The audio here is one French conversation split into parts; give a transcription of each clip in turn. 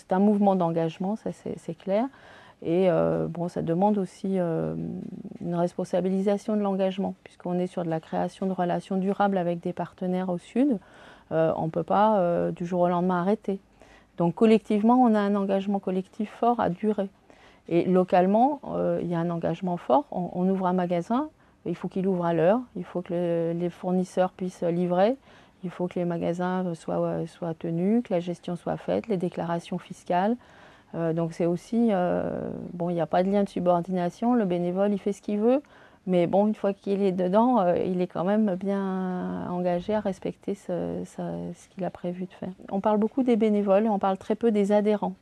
c'est un mouvement d'engagement, ça c'est clair. Et bon, ça demande aussi une responsabilisation de l'engagement, puisqu'on est sur de la création de relations durables avec des partenaires au Sud. On ne peut pas du jour au lendemain arrêter. Donc collectivement, on a un engagement collectif fort à durer. Et localement, il y a un engagement fort. On ouvre un magasin, il faut qu'il ouvre à l'heure, il faut que les fournisseurs puissent livrer, il faut que les magasins soient tenus, que la gestion soit faite, les déclarations fiscales. Donc c'est aussi, bon, il n'y a pas de lien de subordination, le bénévole il fait ce qu'il veut, mais bon, une fois qu'il est dedans, il est quand même bien engagé à respecter ce qu'il a prévu de faire. On parle beaucoup des bénévoles et on parle très peu des adhérents.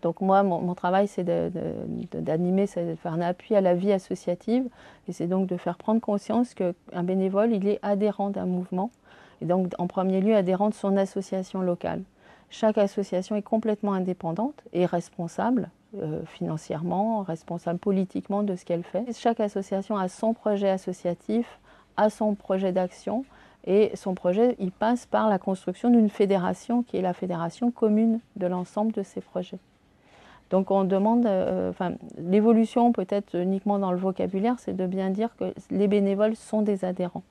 Donc moi, mon travail, c'est d'animer, c'est de faire un appui à la vie associative, et c'est donc de faire prendre conscience qu'un bénévole, il est adhérent d'un mouvement, et donc en premier lieu adhérent de son association locale. Chaque association est complètement indépendante et responsable financièrement, responsable politiquement de ce qu'elle fait. Chaque association a son projet associatif, a son projet d'action, et son projet, il passe par la construction d'une fédération qui est la fédération commune de l'ensemble de ces projets. Donc on demande, l'évolution peut-être uniquement dans le vocabulaire, c'est de bien dire que les bénévoles sont des adhérents.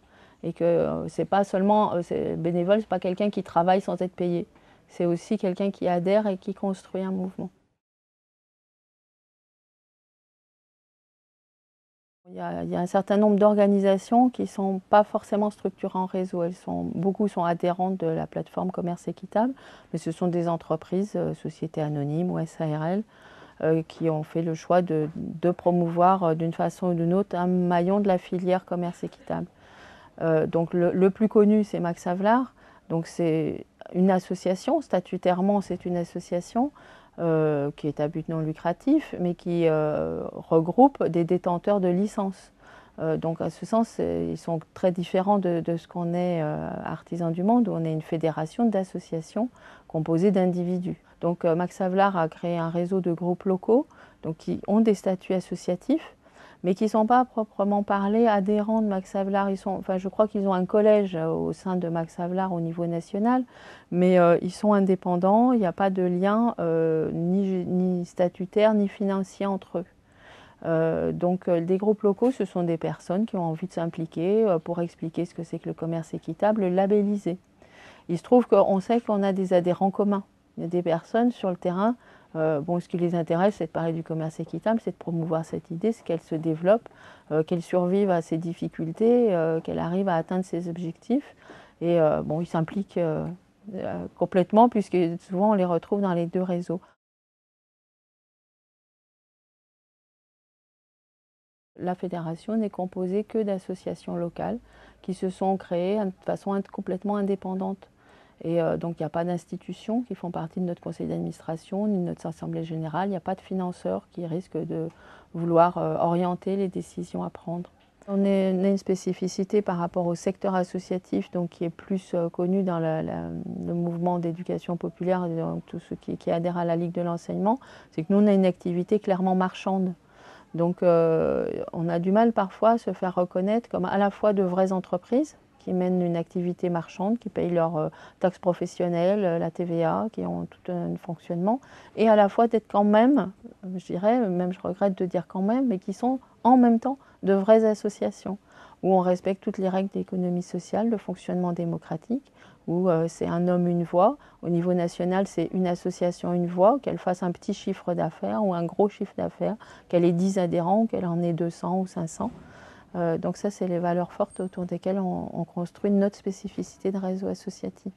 Et que c'est pas seulement, bénévole, c'est pas quelqu'un qui travaille sans être payé. C'est aussi quelqu'un qui adhère et qui construit un mouvement. Il y a un certain nombre d'organisations qui ne sont pas forcément structurées en réseau. Beaucoup sont adhérentes de la plateforme Commerce Équitable, mais ce sont des entreprises, sociétés anonymes ou SARL, qui ont fait le choix de promouvoir d'une façon ou d'une autre un maillon de la filière commerce équitable. Donc le plus connu, c'est Max Havelaar. Donc c'est une association, statutairement c'est une association qui est à but non lucratif, mais qui regroupe des détenteurs de licences. Donc à ce sens, ils sont très différents de ce qu'on est Artisans du Monde, où on est une fédération d'associations composée d'individus. Donc Max Havelaar a créé un réseau de groupes locaux donc, qui ont des statuts associatifs, mais qui ne sont pas proprement parlés adhérents de Max Havelaar. Je crois qu'ils ont un collège au sein de Max Havelaar au niveau national, mais ils sont indépendants, il n'y a pas de lien ni statutaire ni financier entre eux. Donc des groupes locaux, ce sont des personnes qui ont envie de s'impliquer pour expliquer ce que c'est que le commerce équitable labellisé. Il se trouve qu'on sait qu'on a des adhérents communs. Il y a des personnes sur le terrain, ce qui les intéresse, c'est de parler du commerce équitable, c'est de promouvoir cette idée, c'est qu'elle se développe, qu'elle survive à ses difficultés, qu'elle arrive à atteindre ses objectifs. Et ils s'impliquent complètement, puisque souvent on les retrouve dans les deux réseaux. La fédération n'est composée que d'associations locales qui se sont créées de façon complètement indépendante. Et donc il n'y a pas d'institutions qui font partie de notre conseil d'administration ni de notre assemblée générale. Il n'y a pas de financeurs qui risquent de vouloir orienter les décisions à prendre. On a une spécificité par rapport au secteur associatif, donc qui est plus connu dans le mouvement d'éducation populaire, et donc tous ceux qui adhèrent à la Ligue de l'enseignement, c'est que nous on a une activité clairement marchande. Donc on a du mal parfois à se faire reconnaître comme à la fois de vraies entreprises qui mènent une activité marchande, qui payent leurs taxes professionnelles, la TVA, qui ont tout un fonctionnement, et à la fois d'être quand même, je dirais, même je regrette de dire quand même, mais qui sont en même temps de vraies associations, où on respecte toutes les règles d'économie sociale, de fonctionnement démocratique, où c'est un homme, une voix. Au niveau national, c'est une association, une voix, qu'elle fasse un petit chiffre d'affaires ou un gros chiffre d'affaires, qu'elle ait 10 adhérents, qu'elle en ait 200 ou 500. Donc ça, c'est les valeurs fortes autour desquelles on construit notre spécificité de réseau associatif.